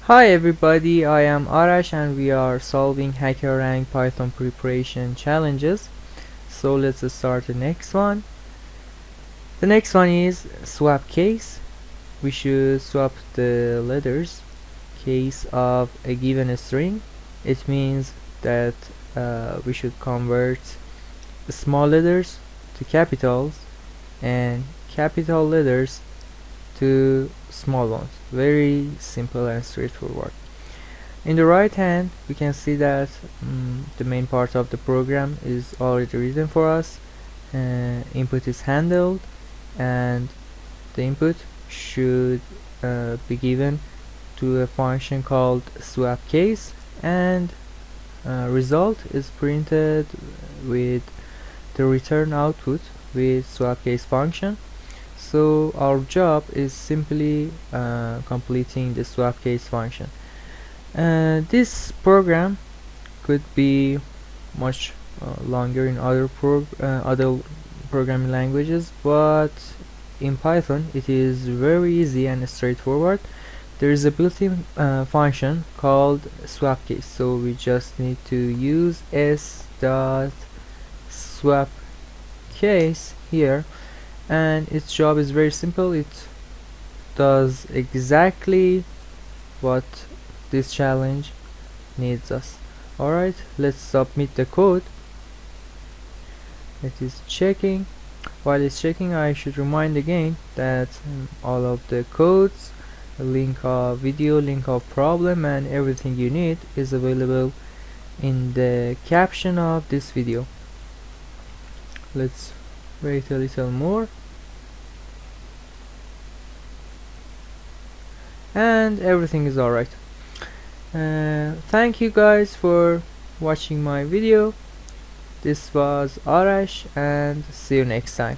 Hi everybody, I am Arash and we are solving HackerRank Python Preparation challenges. So let's start the next one. The next one is swap case. We should swap the letters case of a given string. It means that we should convert small letters to capitals and capital letters to small ones. Very simple and straightforward. In the right hand we can see that the main part of the program is already written for us. Input is handled and the input should be given to a function called swap case, and result is printed with the return output with swap case function. So our job is simply completing the swap case function. This program could be much longer in other programming languages, but in Python it is very easy and straightforward. There is a built-in function called swap case, so we just need to use s.swap case here, and its job is very simple. It does exactly what this challenge needs us. Alright, let's submit the code. It is checking. While it's checking, I should remind again that all of the codes, link of video, link of problem, and everything you need is available in the caption of this video. Let's wait a little more. And everything is alright. Thank you guys for watching my video. This was Arash and see you next time.